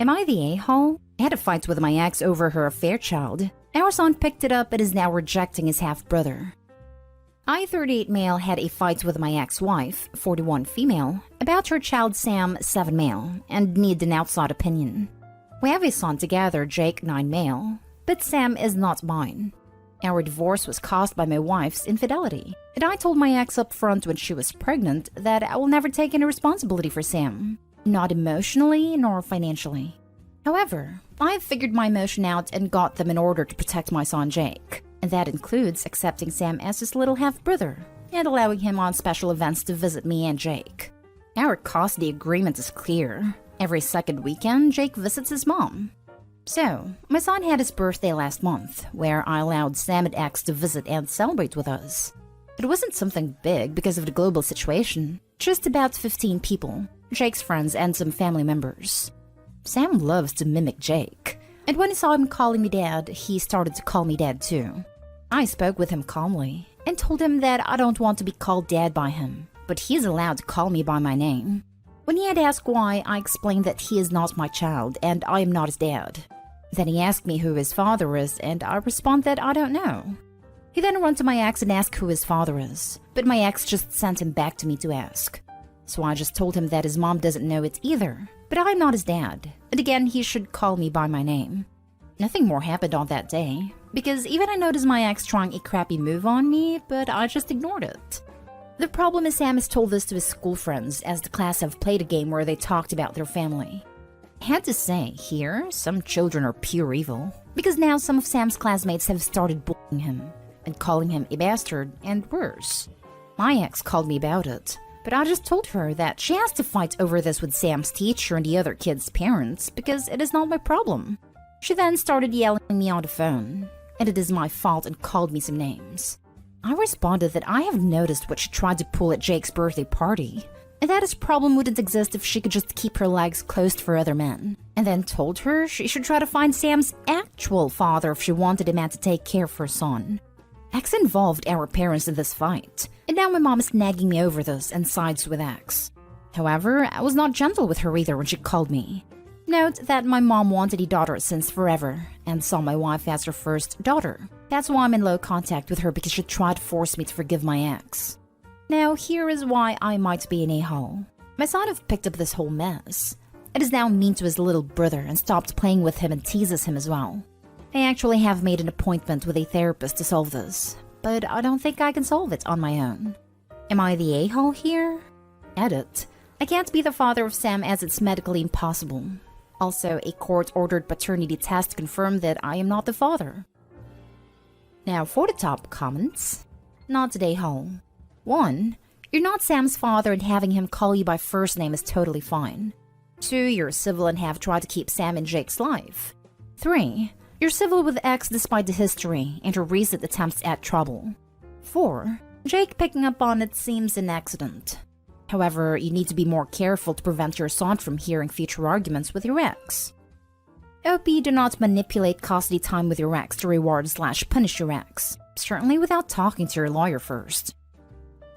Am I the a-hole? I had a fight with my ex over her affair child. Our son picked it up and is now rejecting his half-brother. I, 38 male, had a fight with my ex-wife, 41 female, about her child Sam, 7 male, and need an outside opinion. We have a son together, Jake, 9 male, but Sam is not mine. Our divorce was caused by my wife's infidelity, and I told my ex up front when she was pregnant that I will never take any responsibility for Sam. Not emotionally nor financially. However, I figured my emotion out and got them in order to protect my son Jake. And that includes accepting Sam as his little half-brother and allowing him on special events to visit me and Jake. Our custody agreement is clear. Every second weekend, Jake visits his mom. So, my son had his birthday last month, where I allowed Sam and X to visit and celebrate with us. It wasn't something big because of the global situation, just about 15 people. Jake's friends and some family members. Sam loves to mimic Jake, and when he saw him calling me dad, he started to call me dad too. I spoke with him calmly and told him that I don't want to be called dad by him, but he's allowed to call me by my name. When he had asked why, I explained that he is not my child and I am not his dad. Then he asked me who his father is, and I respond that I don't know. He then ran to my ex and asked who his father is, but my ex just sent him back to me to ask. So I just told him that his mom doesn't know it either, but I'm not his dad, and again he should call me by my name. Nothing more happened on that day, because even I noticed my ex trying a crappy move on me, but I just ignored it. The problem is Sam has told this to his school friends as the class have played a game where they talked about their family. I had to say, here, some children are pure evil, because now some of Sam's classmates have started bullying him, and calling him a bastard, and worse. My ex called me about it, but I just told her that she has to fight over this with Sam's teacher and the other kids' parents because it is not my problem. She then started yelling at me on the phone, and it is my fault and called me some names. I responded that I have noticed what she tried to pull at Jake's birthday party, and that his problem wouldn't exist if she could just keep her legs closed for other men, and then told her she should try to find Sam's actual father if she wanted a man to take care of her son. X involved our parents in this fight, and now my mom is nagging me over this and sides with X. However, I was not gentle with her either when she called me. Note that my mom wanted a daughter since forever, and saw my wife as her first daughter. That's why I'm in low contact with her, because she tried to force me to forgive my ex. Now here is why I might be an a-hole. My son have picked up this whole mess. It is now mean to his little brother and stopped playing with him and teases him as well. I actually have made an appointment with a therapist to solve this, but I don't think I can solve it on my own. Am I the a-hole here? Edit. I can't be the father of Sam as it's medically impossible. Also, a court-ordered paternity test confirmed that I am not the father. Now for the top comments. Not the a-hole. 1. You're not Sam's father and having him call you by first name is totally fine. 2. You're civil and have tried to keep Sam in Jake's life. 3. You're civil with X despite the history and her recent attempts at trouble. 4. Jake picking up on it seems an accident. However, you need to be more careful to prevent your son from hearing future arguments with your ex. OP, do not manipulate custody time with your ex to reward/punish your ex, certainly without talking to your lawyer first.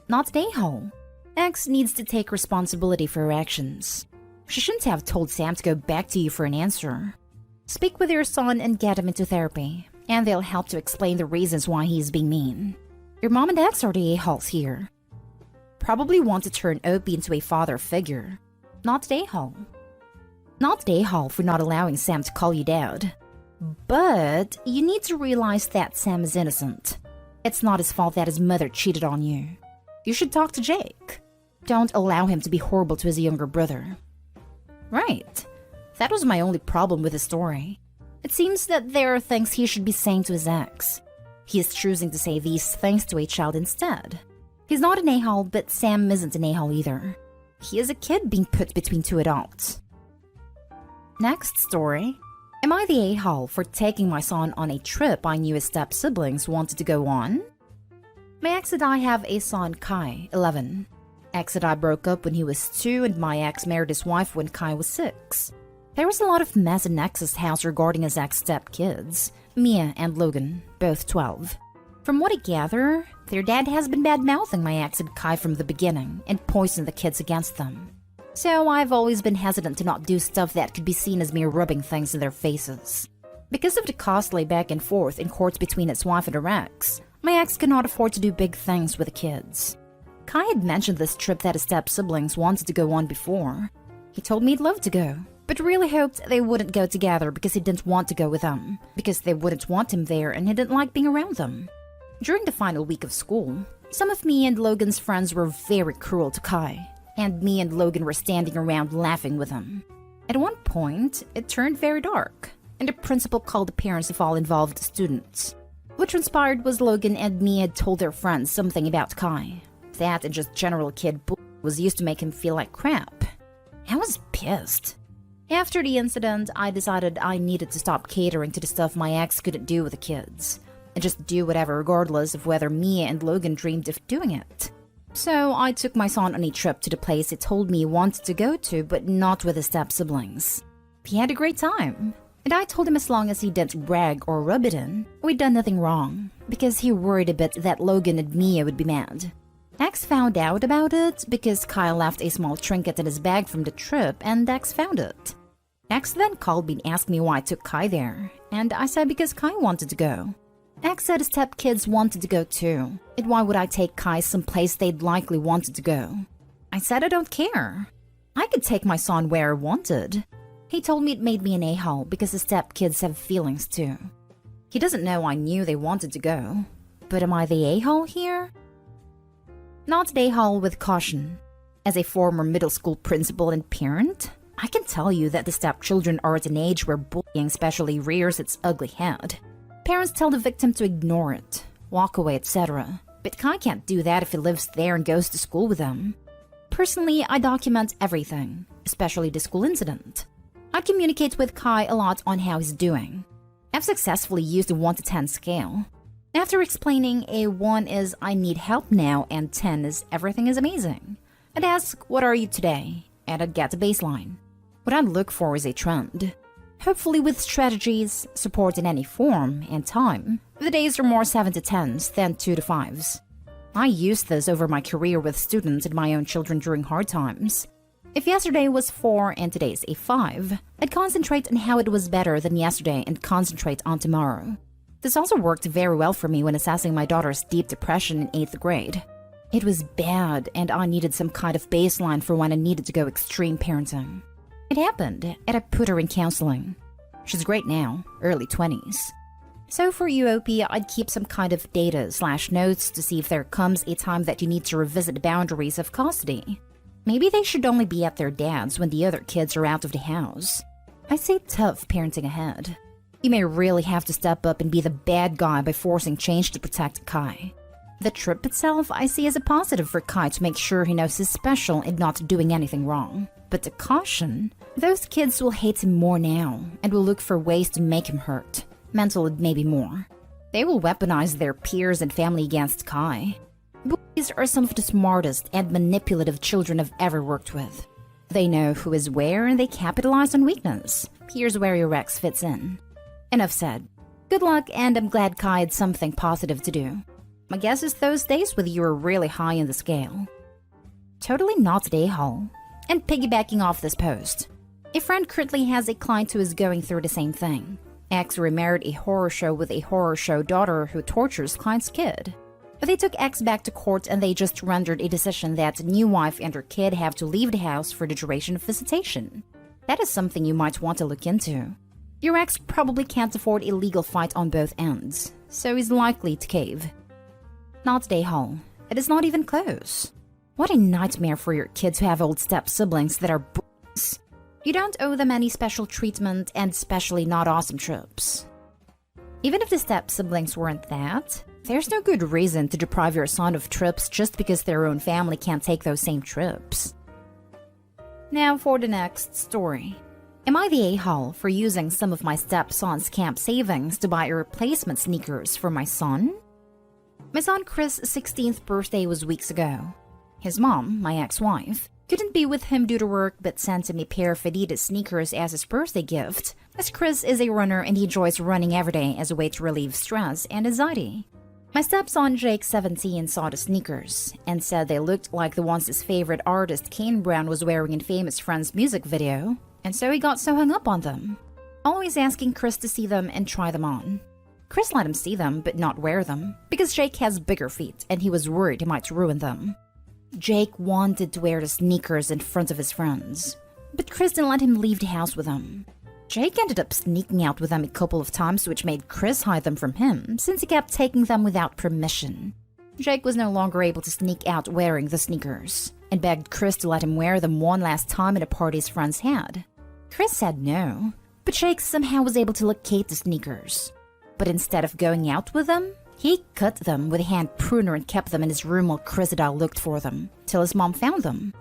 Not an a-hole. X needs to take responsibility for her actions. She shouldn't have told Sam to go back to you for an answer. Speak with your son and get him into therapy, and they'll help to explain the reasons why he's being mean. Your mom and ex are the a-holes here. Probably want to turn OP into a father figure. Not an a-hole. Not an a-hole for not allowing Sam to call you dad. But you need to realize that Sam is innocent. It's not his fault that his mother cheated on you. You should talk to Jake. Don't allow him to be horrible to his younger brother. Right. That was my only problem with the story. It seems that there are things he should be saying to his ex. He is choosing to say these things to a child instead. He's not an a-hole, but Sam isn't an a-hole either. He is a kid being put between two adults. Next story. Am I the a-hole for taking my son on a trip I knew his step-siblings wanted to go on? My ex and I have a son, Kai, 11. Ex and I broke up when he was 2 and my ex married his wife when Kai was 6. There was a lot of mess in Ex's house regarding his ex step-kids, Mia and Logan, both 12. From what I gather, their dad has been bad-mouthing my ex and Kai from the beginning and poisoned the kids against them. So I've always been hesitant to not do stuff that could be seen as me rubbing things in their faces. Because of the costly back and forth in courts between its wife and her ex, my ex could not afford to do big things with the kids. Kai had mentioned this trip that his step-siblings wanted to go on before. He told me he'd love to go, but really hoped they wouldn't go together because he didn't want to go with them, because they wouldn't want him there and he didn't like being around them. During the final week of school, some of me and Logan's friends were very cruel to Kai, and me and Logan were standing around laughing with him. At one point, it turned very dark, and the principal called the parents of all involved students. What transpired was Logan and me had told their friends something about Kai. That and just general kid bull was used to make him feel like crap. I was pissed. After the incident, I decided I needed to stop catering to the stuff my ex couldn't do with the kids, and just do whatever regardless of whether me and Logan dreamed of doing it. So I took my son on a trip to the place he told me he wanted to go to, but not with his step-siblings. He had a great time, and I told him as long as he didn't brag or rub it in, we'd done nothing wrong, because he worried a bit that Logan and Mia would be mad. X found out about it because Kyle left a small trinket in his bag from the trip and X found it. X then called me and asked me why I took Kai there, and I said because Kai wanted to go. X said his stepkids wanted to go too, and why would I take Kai someplace they'd likely wanted to go? I said I don't care. I could take my son where I wanted. He told me it made me an a-hole because his stepkids have feelings too. He doesn't know I knew they wanted to go, but am I the a-hole here? Not the a-hole with caution. As a former middle school principal and parent, I can tell you that the stepchildren are at an age where bullying especially rears its ugly head. Parents tell the victim to ignore it, walk away, etc. But Kai can't do that if he lives there and goes to school with them. Personally, I document everything, especially the school incident. I communicate with Kai a lot on how he's doing. I've successfully used a 1 to 10 scale. After explaining, a 1 is I need help now and 10 is everything is amazing. I'd ask, what are you today? And I'd get a baseline. What I'd look for is a trend. Hopefully with strategies, support in any form, and time, the days are more 7 to 10s than 2 to 5s. I used this over my career with students and my own children during hard times. If yesterday was 4 and today's a 5, I'd concentrate on how it was better than yesterday and concentrate on tomorrow. This also worked very well for me when assessing my daughter's deep depression in 8th grade. It was bad, and I needed some kind of baseline for when I needed to go extreme parenting. It happened, and I put her in counseling. She's great now, early 20s. So for UOP, I'd keep some kind of data/notes to see if there comes a time that you need to revisit the boundaries of custody. Maybe they should only be at their dad's when the other kids are out of the house. I say tough parenting ahead. You may really have to step up and be the bad guy by forcing change to protect Kai. The trip itself I see as a positive for Kai to make sure he knows he's special and not doing anything wrong. But to caution, those kids will hate him more now and will look for ways to make him hurt, mental and maybe more. They will weaponize their peers and family against Kai. Bullies are some of the smartest and manipulative children I've ever worked with. They know who is where and they capitalize on weakness. Here's where your ex fits in. Enough said. Good luck, and I'm glad Kai had something positive to do. My guess is those days with you are really high in the scale. Totally not the a-hole. And piggybacking off this post, a friend currently has a client who is going through the same thing. Ex remarried a horror show with a horror show daughter who tortures client's kid. They took ex back to court and they just rendered a decision that new wife and her kid have to leave the house for the duration of visitation. That is something you might want to look into. Your ex probably can't afford a legal fight on both ends, so he's likely to cave. Not the a-hole. It is not even close. What a nightmare for your kids who have old step-siblings that are b****s. You don't owe them any special treatment and especially not awesome trips. Even if the step-siblings weren't that, there's no good reason to deprive your son of trips just because their own family can't take those same trips. Now for the next story. Am I the a-hole for using some of my stepson's camp savings to buy a replacement sneakers for my son? My son Chris' 16th birthday was weeks ago. His mom, my ex-wife, couldn't be with him due to work but sent him a pair of Adidas sneakers as his birthday gift, as Chris is a runner and he enjoys running every day as a way to relieve stress and anxiety. My stepson Jake, 17, saw the sneakers and said they looked like the ones his favorite artist Kane Brown was wearing in Famous Friend's music video, and so he got so hung up on them, always asking Chris to see them and try them on. Chris let him see them but not wear them because Jake has bigger feet and he was worried he might ruin them. Jake wanted to wear the sneakers in front of his friends, but Chris didn't let him leave the house with them. Jake ended up sneaking out with them a couple of times, which made Chris hide them from him since he kept taking them without permission. Jake was no longer able to sneak out wearing the sneakers and begged Chris to let him wear them one last time at a party his friends had. Chris said no, but Jake somehow was able to locate the sneakers. But instead of going out with them, he cut them with a hand pruner and kept them in his room while Chris and I looked for them, till his mom found them.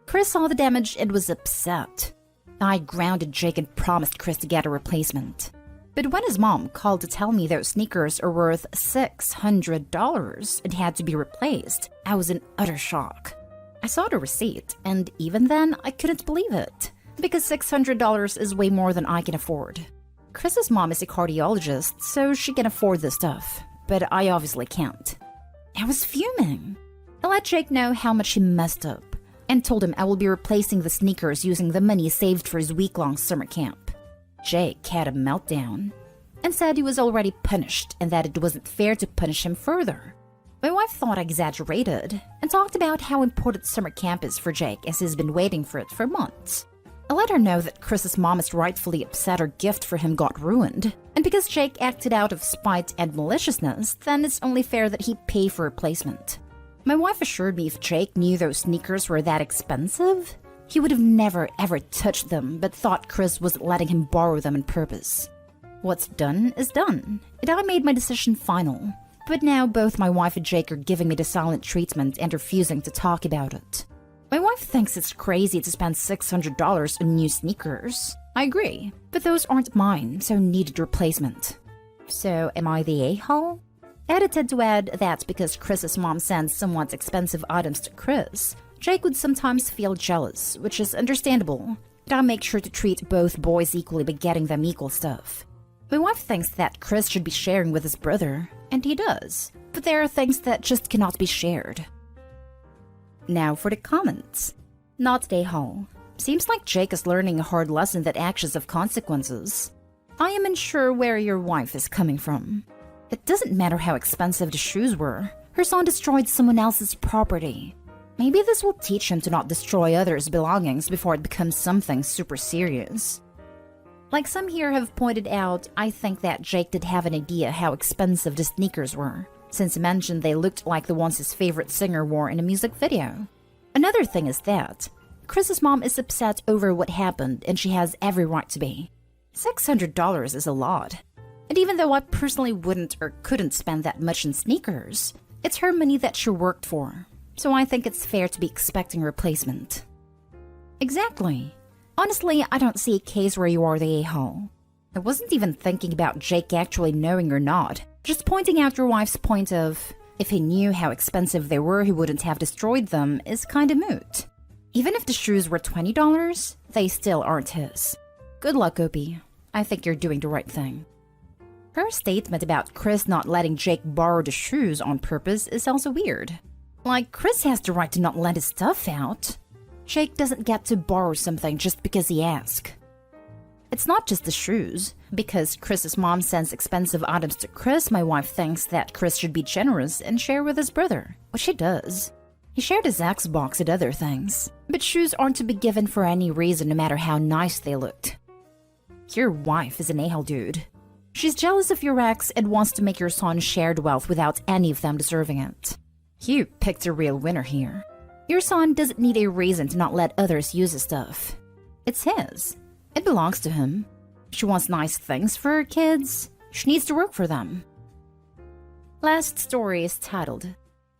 Chris saw the damage and was upset. I grounded Jake and promised Chris to get a replacement. But when his mom called to tell me those sneakers are worth $600 and had to be replaced, I was in utter shock. I saw the receipt, and even then, I couldn't believe it, because $600 is way more than I can afford. Chris's mom is a cardiologist, so she can afford this stuff, but I obviously can't. I was fuming. I let Jake know how much he messed up, and told him I will be replacing the sneakers using the money saved for his week-long summer camp. Jake had a meltdown and said he was already punished and that it wasn't fair to punish him further. My wife thought I exaggerated and talked about how important summer camp is for Jake as he's been waiting for it for months. I let her know that Chris's mom is rightfully upset her gift for him got ruined, and because Jake acted out of spite and maliciousness, then it's only fair that he pay for replacement. My wife assured me if Jake knew those sneakers were that expensive, he would have never ever touched them but thought Chris wasn't letting him borrow them on purpose. What's done is done, and I made my decision final. But now both my wife and Jake are giving me the silent treatment and refusing to talk about it. My wife thinks it's crazy to spend $600 on new sneakers. I agree, but those aren't mine, so needed replacement. So am I the a-hole? Edited to add that because Chris's mom sends somewhat expensive items to Chris, Jake would sometimes feel jealous, which is understandable, but I make sure to treat both boys equally by getting them equal stuff. My wife thinks that Chris should be sharing with his brother, and he does, but there are things that just cannot be shared. Now for the comments. Not the a-hole. Seems like Jake is learning a hard lesson that actions have consequences. I am unsure where your wife is coming from. It doesn't matter how expensive the shoes were. Her son destroyed someone else's property. Maybe this will teach him to not destroy others' belongings before it becomes something super serious. Like some here have pointed out, I think that Jake did have an idea how expensive the sneakers were, since he mentioned they looked like the ones his favorite singer wore in a music video. Another thing is that Chris's mom is upset over what happened and she has every right to be. $600 is a lot. And even though I personally wouldn't or couldn't spend that much in sneakers, it's her money that she worked for, so I think it's fair to be expecting a replacement. Exactly. Honestly, I don't see a case where you are the a-hole. I wasn't even thinking about Jake actually knowing or not, just pointing out your wife's point of, if he knew how expensive they were, he wouldn't have destroyed them, is kinda moot. Even if the shoes were $20, they still aren't his. Good luck, Opie. I think you're doing the right thing. Her statement about Chris not letting Jake borrow the shoes on purpose is also weird. Like, Chris has the right to not lend his stuff out. Jake doesn't get to borrow something just because he asks. It's not just the shoes. Because Chris's mom sends expensive items to Chris, my wife thinks that Chris should be generous and share with his brother, which he does. He shared his Xbox and other things, but shoes aren't to be given for any reason no matter how nice they looked. Your wife is an a-hole, dude. She's jealous of your ex and wants to make your son shared wealth without any of them deserving it. You picked a real winner here. Your son doesn't need a reason to not let others use his stuff. It's his. It belongs to him. She wants nice things for her kids. She needs to work for them. Last story is titled,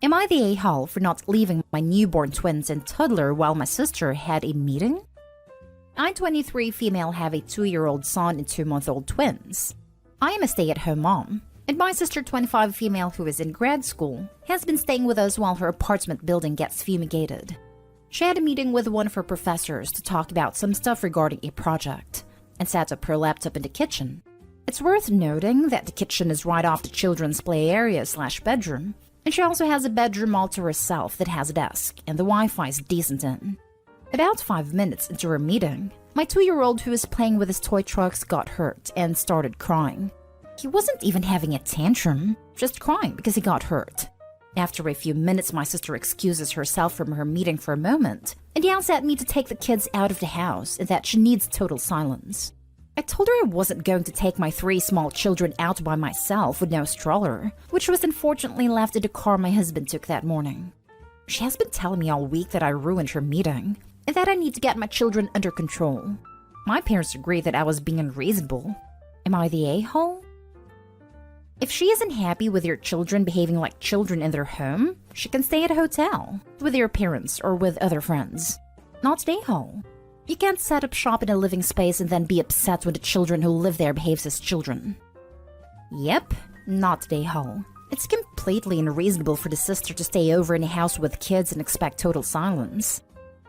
Am I the a-hole for not leaving my newborn twins and toddler while my sister had a meeting? I, 23 female, have a 2-year-old son and 2-month-old twins. I am a stay-at-home mom, and my sister, 25 female, who is in grad school, has been staying with us while her apartment building gets fumigated. She had a meeting with one of her professors to talk about some stuff regarding a project, and set up her laptop in the kitchen. It's worth noting that the kitchen is right off the children's play area/bedroom, and she also has a bedroom all to herself that has a desk, and the Wi-Fi is decent in. About 5 minutes into her meeting, my 2-year-old who was playing with his toy trucks got hurt and started crying. He wasn't even having a tantrum, just crying because he got hurt. After a few minutes, my sister excuses herself from her meeting for a moment and yells at me to take the kids out of the house and that she needs total silence. I told her I wasn't going to take my 3 small children out by myself with no stroller, which was unfortunately left in the car my husband took that morning. She has been telling me all week that I ruined her meeting and that I need to get my children under control. My parents agree that I was being unreasonable. Am I the a-hole? If she isn't happy with your children behaving like children in their home, she can stay at a hotel, with your parents or with other friends. Not the a-hole. You can't set up shop in a living space and then be upset when the children who live there behave as children. Yep, not the a-hole. It's completely unreasonable for the sister to stay over in a house with kids and expect total silence.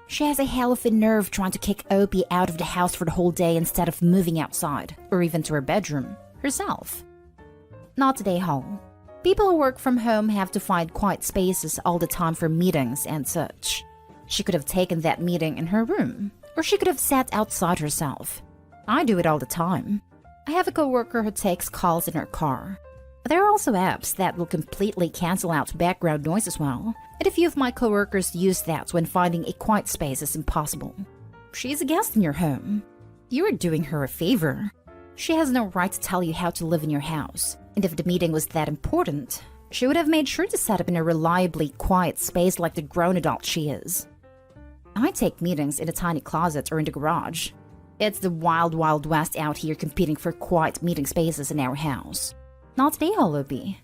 She has a hell of a nerve trying to kick Opie out of the house for the whole day instead of moving outside, or even to her bedroom, herself. Not the a-hole. People who work from home have to find quiet spaces all the time for meetings and such. She could have taken that meeting in her room, or she could have sat outside herself. I do it all the time. I have a coworker who takes calls in her car. There are also apps that will completely cancel out background noise as well, and a few of my coworkers use that when finding a quiet space is impossible. She's a guest in your home. You are doing her a favor. She has no right to tell you how to live in your house, and if the meeting was that important, she would have made sure to set up in a reliably quiet space like the grown adult she is. I take meetings in a tiny closet or in the garage. It's the wild, wild west out here competing for quiet meeting spaces in our house. Not the a-hole, Opie.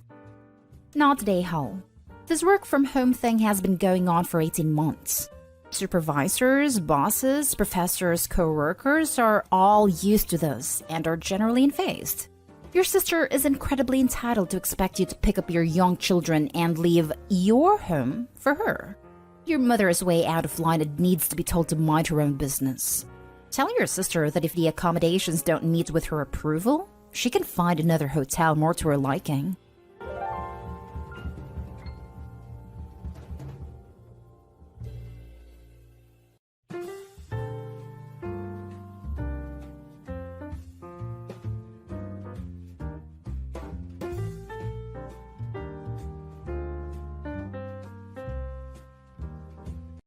Not the a-hole. This work from home thing has been going on for 18 months. Supervisors, bosses, professors, co-workers are all used to this and are generally unfazed. Your sister is incredibly entitled to expect you to pick up your young children and leave your home for her. Your mother is way out of line and needs to be told to mind her own business. Tell your sister that if the accommodations don't meet with her approval, she can find another hotel more to her liking.